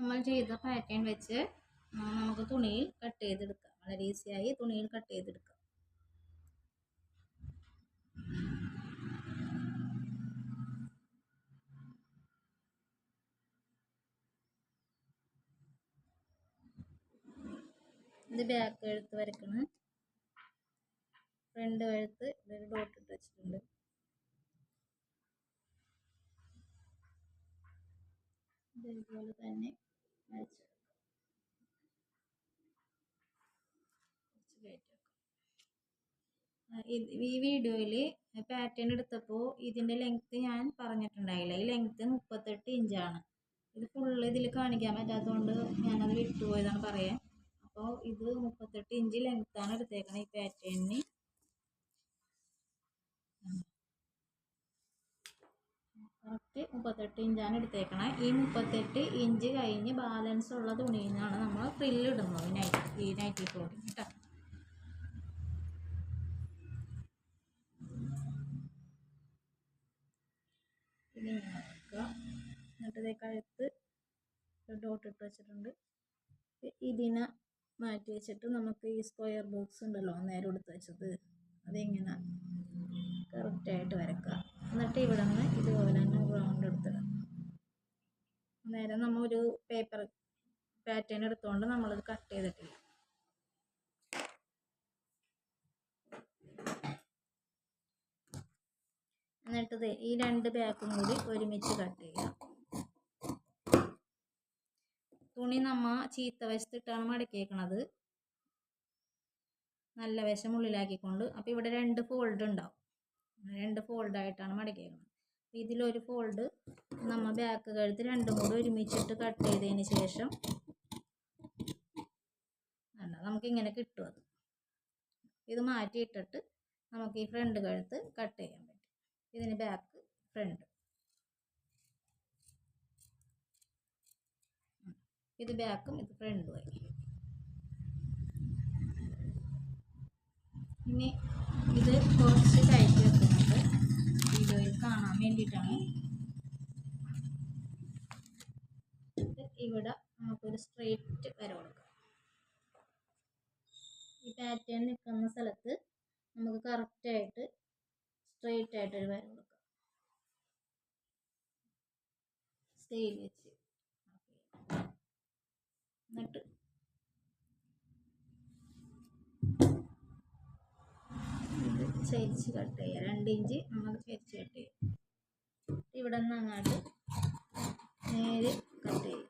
നമ്മൾ ചെയ്ത പാറ്റേൺ വെച്ച് നമുക്ക് തുണിയിൽ കട്ട് ചെയ്തെടുക്കാം. വളരെ ഈസിയായി തുണിയിൽ കട്ട് ചെയ്തെടുക്കാം. ഇത് ബാക്ക് കഴുത്ത് വരക്കണം. ഫ്രണ്ട് കഴുത്ത് ഒരു ഡോട്ട് ഇട്ട് വെച്ചിട്ടുണ്ട്. ഇതേപോലെ തന്നെ വരച്ചെടുക്കാം. ഈ വീഡിയോയിൽ പാറ്റേൺ എടുത്തപ്പോൾ ഇതിൻ്റെ ലെങ്ത്ത് ഞാൻ പറഞ്ഞിട്ടുണ്ടായില്ല. ഈ ലെങ്ത്ത് 38 ഇഞ്ചാണ്. ഇത് ഫുള്ള് ഇതിൽ കാണിക്കാൻ പറ്റാത്തതുകൊണ്ട് ഞാനത് വിട്ടുപോയതാണ് പറയാൻ. അപ്പോൾ ഇത് 38 ഇഞ്ച് ലെങ്ത്താണ് എടുത്തേക്കണം. ഈ പാറ്റേണിന് കറക്റ്റ് 38 ഇഞ്ചാണ് എടുത്തേക്കണം. ഈ 38 ഇഞ്ച് കഴിഞ്ഞ് ബാലൻസ് ഉള്ള തുണിയിൽ നിന്നാണ് നമ്മൾ ഫ്രില്ല് ഇടുന്നത് ഈ നൈറ്റി ഫ്രോക്കിന് കേട്ടോ. ഇതിങ്ങനെ വെക്കുക. എന്നിട്ട് കഴുത്ത് ഡോട്ട് ഇട്ട് വെച്ചിട്ടുണ്ട്. ഇതിനെ മാറ്റി വെച്ചിട്ട് നമുക്ക് ഈ സ്ക്വയർ ബോക്സ് ഉണ്ടല്ലോ നേരെ എടുത്ത് വെച്ചത് അതിങ്ങനെ കറക്റ്റായിട്ട് വരക്കുക. എന്നിട്ട് ഇവിടെ നിന്ന് ഇതുപോലെ തന്നെ റൗണ്ട് എടുത്തിടാം. നേരെ നമ്മൾ ഒരു പേപ്പർ പാറ്റേൺ എടുത്തുകൊണ്ട് നമ്മളത് കട്ട് ചെയ്തിട്ടില്ല. എന്നിട്ട് ഈ രണ്ട് ബാക്കും കൂടി ഒരുമിച്ച് കട്ട് ചെയ്യാം. തുണി നമ്മൾ ചീത്ത വശത്തിട്ടാണ് മടക്കിയേക്കണത്, നല്ല വശം ഉള്ളിലാക്കിക്കൊണ്ട്. അപ്പോൾ ഇവിടെ 2 ഫോൾഡ് ഉണ്ടാവും. 2 ഫോൾഡായിട്ടാണ് മടക്കിയേക്കുന്നത്. ഇതിലൊരു ഫോൾഡ് നമ്മൾ ബാക്ക് കഴുത്ത് രണ്ടും കൂടി ഒരുമിച്ചിട്ട് കട്ട് ചെയ്തതിന് ശേഷം നമുക്കിങ്ങനെ കിട്ടും. അത് ഇത് മാറ്റിയിട്ടിട്ട് നമുക്ക് ഈ ഫ്രണ്ട് കഴുത്ത് കട്ട് ചെയ്യാൻ പറ്റും. ഇതിന് ബാക്ക് ഫ്രണ്ട്, ഇത് ബാക്കും ഇത് ഫ്രണ്ടുമായി. ഇനി ഇത് കുറച്ച് കയറ്റി വെക്കുന്നുണ്ട് വീഡിയോയിൽ കാണാൻ വേണ്ടിയിട്ടാണ്. ഇവിടെ നമുക്കൊരു സ്ട്രെയിറ്റ് വര കൊടുക്കാം. ഈ പാറ്റേൺ നിൽക്കുന്ന സ്ഥലത്ത് നമുക്ക് കറക്റ്റായിട്ട് സ്ട്രെയിറ്റ് ആയിട്ടൊരു വര കൊടുക്കാം. സ്കെയിൽ വെച്ച് എന്നിട്ട് ഇത് ചരിച്ച് കട്ട് ചെയ്യുക. 2 ഇഞ്ച് നമ്മൾ ചരിച്ച് കട്ട് ചെയ്യും. ഇവിടെ നിന്ന് അങ്ങോട്ട് നേരെ കട്ട് ചെയ്യും.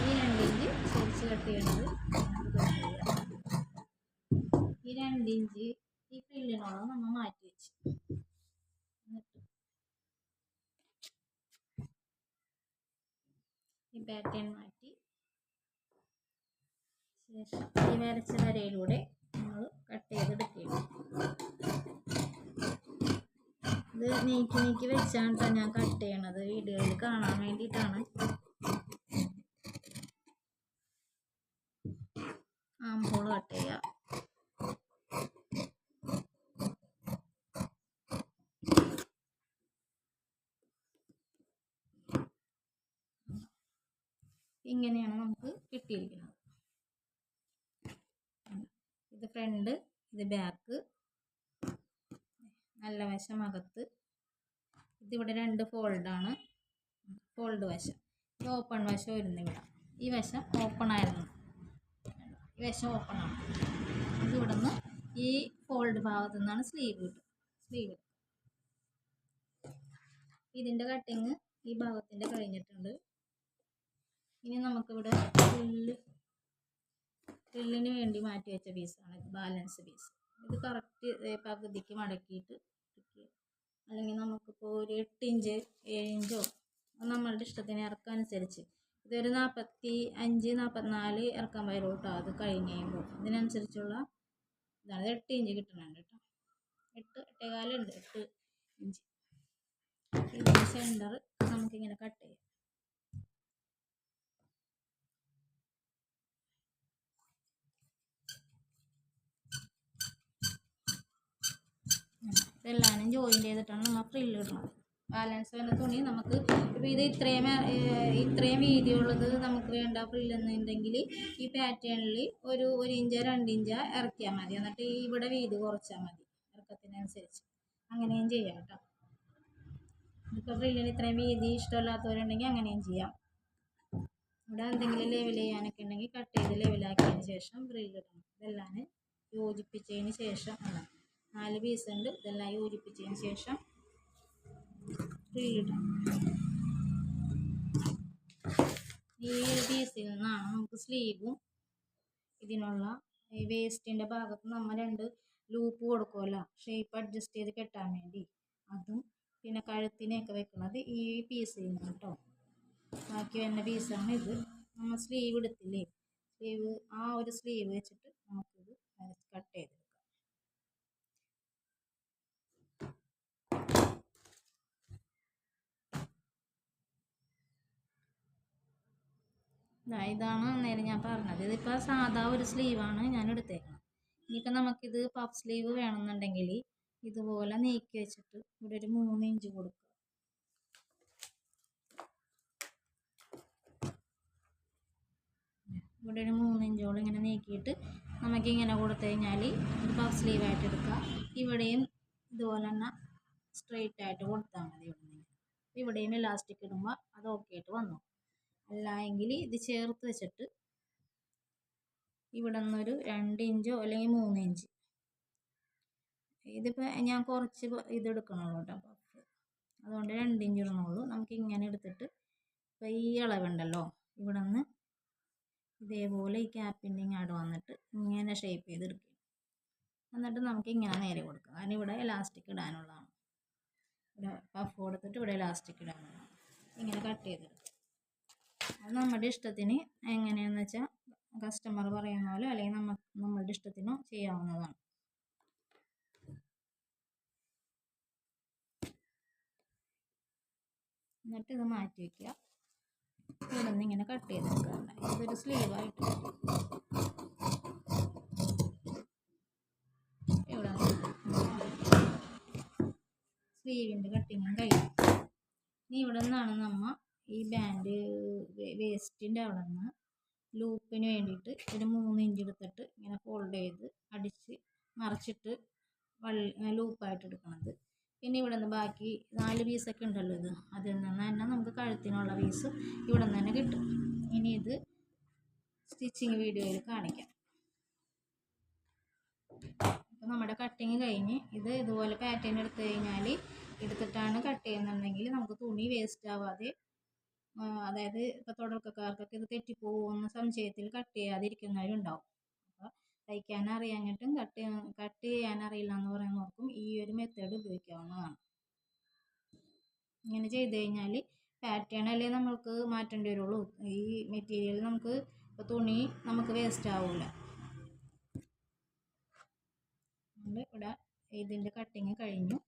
ഈ 2 ഇഞ്ച് ചരിച്ച് കട്ട് ചെയ്യണത് ഈ 2 ഇഞ്ച് ഈ ഫ്രില്ലിനോളം നമ്മൾ മാറ്റി വെച്ച് എന്നിട്ട് ഈ പാറ്റേൺ മാറ്റി ശേഷം ഈ വരച്ച വരയിലൂടെ നമ്മൾ കട്ട് ചെയ്തെടുക്കുകയാണ്. ഇത് നീക്കി വെച്ചാണ് ഞാൻ കട്ട് ചെയ്യണത്, വീഡിയോയിൽ കാണാൻ വേണ്ടിയിട്ടാണ്. ആംഹോൾ കട്ട് ചെയ്യുക. ഇങ്ങനെയാണ് നമുക്ക് കിട്ടിയിരിക്കുന്നത്. ഇത് ഫ്രണ്ട്, ഇത് ബാക്ക്, നല്ല വശം അകത്ത്. ഇതിവിടെ 2 ഫോൾഡാണ്, ഫോൾഡ് വശം. ഈ ഓപ്പൺ വശം വരുന്നു. ഇവിടെ ഈ വശം ഓപ്പൺ ആയിരുന്നു, ഈ വശം ഓപ്പൺ ആണ്. ഇതിവിടെ നിന്ന് ഈ ഫോൾഡ് ഭാഗത്തു നിന്നാണ് സ്ലീവ് കിട്ടും. സ്ലീവ് ഇതിൻ്റെ കട്ടിങ് ഈ ഭാഗത്തിൻ്റെ കഴിഞ്ഞിട്ടുണ്ട്. ഇനി നമുക്കിവിടെ ഫ്രില്ലിന് വേണ്ടി മാറ്റി വെച്ച പീസാണ് ബാലൻസ് പീസ്. ഇത് കറക്റ്റ് പകുതിക്ക് മടക്കിയിട്ട് അല്ലെങ്കിൽ നമുക്കിപ്പോൾ ഒരു 8 ഇഞ്ച് 7 ഇഞ്ചോ നമ്മളുടെ ഇഷ്ടത്തിന് ഇറക്കാനുസരിച്ച് ഇതൊരു 45 44 ഇറക്കാൻ പറ്റും കേട്ടോ. അത് കഴിഞ്ഞ് കഴിയുമ്പോൾ ഇതിനനുസരിച്ചുള്ള ഇതാണ്. 8 ഇഞ്ച് കിട്ടുന്നുണ്ട് കേട്ടോ. 8 ഉണ്ട് 8 ഇഞ്ച്. ഇതിൻ്റെ സെൻറ്റർ നമുക്കിങ്ങനെ കട്ട് ചെയ്യാം. ഇതെല്ലാനും ജോയിൻ ചെയ്തിട്ടാണ് നമ്മൾ ഫ്രില്ല് ഇടുന്നത്. ബാലൻസ് വരുന്ന തുണി നമുക്ക് ഇപ്പോൾ ഇത് ഇത്രയും വീതിയുള്ളത് നമുക്ക് വേണ്ട ഫ്രില്ലെന്നുണ്ടെങ്കിൽ ഈ പാറ്റേണിൽ ഒരു ഇഞ്ചോ 2 ഇഞ്ചോ ഇറക്കിയാൽ മതി. എന്നിട്ട് ഇവിടെ വീതി കുറച്ചാൽ മതി ഇറക്കത്തിനനുസരിച്ച്. അങ്ങനെയും ചെയ്യാം കേട്ടോ. ഇപ്പോൾ ഫ്രില്ലിന് ഇത്രയും വീതി ഇഷ്ടമില്ലാത്തവരുണ്ടെങ്കിൽ അങ്ങനെയും ചെയ്യാം. ഇവിടെ എന്തെങ്കിലും ലെവൽ ചെയ്യാനൊക്കെ ഉണ്ടെങ്കിൽ കട്ട് ചെയ്ത് ലെവലാക്കിയതിന് ശേഷം ഫ്രില്ലിടണം. ഇതെല്ലാം യോജിപ്പിച്ചതിന് ശേഷം 4 പീസ് ഉണ്ട്. ഇതെല്ലാം യോജിപ്പിച്ചതിന് ശേഷം ഫ്രില്ലിടണം. ഈ പീസിൽ നിന്നാണ് നമുക്ക് സ്ലീവും ഇതിനുള്ള ഈ വേസ്റ്റിൻ്റെ ഭാഗത്ത് നമ്മൾ 2 ലൂപ്പ് കൊടുക്കുമല്ലോ ഷേപ്പ് അഡ്ജസ്റ്റ് ചെയ്ത് കെട്ടാൻ വേണ്ടി, അതും പിന്നെ കഴുത്തിനെയൊക്കെ വെക്കുന്നത് ഈ പീസിൽ നിന്ന് കേട്ടോ. ബാക്കി വരുന്ന പീസാണ് ഇത്. നമ്മൾ സ്ലീവ് എടുത്തില്ലേ, ആ ഒരു സ്ലീവ് വെച്ചിട്ട് നമുക്കിത് കട്ട് ചെയ്തെടുക്കാം. ഇതാണ് നേരം ഞാൻ പറഞ്ഞത്. ഇതിപ്പോൾ സാധാ ഒരു സ്ലീവാണ് ഞാൻ എടുത്തേക്കുന്നത്. ഇനിയിപ്പോൾ നമുക്കിത് പഫ് സ്ലീവ് വേണമെന്നുണ്ടെങ്കിൽ ഇതുപോലെ നീക്കി വെച്ചിട്ട് ഇവിടെ ഒരു 3 ഇഞ്ച് കൊടുക്കുക. ഇവിടെ ഒരു 3 ഇഞ്ചോളം ഇങ്ങനെ നീക്കിയിട്ട് നമുക്കിങ്ങനെ കൊടുത്തു കഴിഞ്ഞാൽ ഇത് പഫ് സ്ലീവായിട്ട് എടുക്കുക. ഇവിടെയും ഇതുപോലെ തന്നെ സ്ട്രെയിറ്റ് ആയിട്ട് കൊടുത്താൽ മതി. ഇവിടെയും ഇലാസ്റ്റിക് ഇടുമ്പോൾ അത് ഓക്കെ ആയിട്ട് വന്നു. അല്ല എങ്കിൽ ഇത് ചേർത്ത് വെച്ചിട്ട് ഇവിടെ നിന്നൊരു 2 ഇഞ്ചോ അല്ലെങ്കിൽ 3 ഇഞ്ച്, ഇതിപ്പോൾ ഞാൻ കുറച്ച് ഇതെടുക്കണുള്ളൂ കേട്ടോ പഫ്, അതുകൊണ്ട് 2 ഇഞ്ച് ഇടണുള്ളൂ. നമുക്ക് ഇങ്ങനെ എടുത്തിട്ട് ഇപ്പോൾ ഈ അളവുണ്ടല്ലോ ഇവിടെ നിന്ന് ഇതേപോലെ ഈ ക്യാപ്പിൻ്റെ ഇങ്ങോട്ട് വന്നിട്ട് ഇങ്ങനെ ഷേപ്പ് ചെയ്തെടുക്കുക. എന്നിട്ട് നമുക്ക് ഇങ്ങനെ നേരെ കൊടുക്കാം. കാരണം ഇവിടെ ഇലാസ്റ്റിക് ഇടാനുള്ളതാണ്. ഇവിടെ പഫ് കൊടുത്തിട്ട് ഇവിടെ ഇലാസ്റ്റിക് ഇടാനുള്ളതാണ്. ഇങ്ങനെ കട്ട് ചെയ്തെടുക്കുക. അത് നമ്മുടെ ഇഷ്ടത്തിന് എങ്ങനെയാണെന്ന് വെച്ചാൽ കസ്റ്റമർ പറയുന്ന പോലെ അല്ലെങ്കിൽ നമ്മളുടെ ഇഷ്ടത്തിനോ ചെയ്യാവുന്നതാണ്. എന്നിട്ട് ഇത് മാറ്റി വയ്ക്കുക. ഇവിടെ നിന്ന് ഇങ്ങനെ കട്ട് ചെയ്തെടുക്കാറുണ്ട്. ഇതൊരു സ്ലീവായിട്ട് ഇവിടെ സ്ലീവിൻ്റെ കട്ടിങ്ങും കഴിയും. ഇനി ഇവിടെ നിന്നാണ് നമ്മൾ ഈ ബാൻഡ് വേസ്റ്റിൻ്റെ അവിടെ നിന്ന് ലൂപ്പിന് വേണ്ടിയിട്ട് ഒരു 3 ഇഞ്ച് എടുത്തിട്ട് ഇങ്ങനെ ഫോൾഡ് ചെയ്ത് അടിച്ച് മറിച്ചിട്ട് ലൂപ്പായിട്ട് എടുക്കണത്. പിന്നെ ഇവിടെ നിന്ന് ബാക്കി 4 പീസൊക്കെ ഉണ്ടല്ലോ ഇത്, അതിൽ നിന്ന് തന്നെ നമുക്ക് കഴുത്തിനുള്ള പീസ് ഇവിടെ നിന്ന് തന്നെ കിട്ടും. ഇനി ഇത് സ്റ്റിച്ചിങ് വീഡിയോയിൽ കാണിക്കാം. അപ്പോൾ നമ്മുടെ കട്ടിങ് കഴിഞ്ഞ് ഇത് ഇതുപോലെ പാറ്റേൺ എടുത്തിട്ടാണ് കട്ട് ചെയ്യുന്നുണ്ടെങ്കിൽ നമുക്ക് തുണി വേസ്റ്റ് ആവാതെ, അതായത് ഇപ്പോൾ തുടക്കക്കാർക്കൊക്കെ ഇത് തെറ്റിപ്പോകുമെന്ന സംശയത്തിൽ കട്ട് ചെയ്യാതിരിക്കുന്നവരുണ്ടാവും. അപ്പോൾ തയ്ക്കാൻ അറിയാഞ്ഞിട്ടും കട്ട് ചെയ്യാൻ അറിയില്ല എന്ന് പറയുന്നവർക്കും ഈ ഒരു മെത്തേഡ് ഉപയോഗിക്കാവുന്നതാണ്. ഇങ്ങനെ ചെയ്ത് കഴിഞ്ഞാൽ പാറ്റേൺ അല്ലേ നമുക്ക് മാറ്റേണ്ടി വരുള്ളൂ. ഈ മെറ്റീരിയൽ നമുക്ക് ഇപ്പോൾ തുണി നമുക്ക് വേസ്റ്റ് ആവില്ല. ഇവിടെ ഇതിൻ്റെ കട്ടിങ് കഴിഞ്ഞു.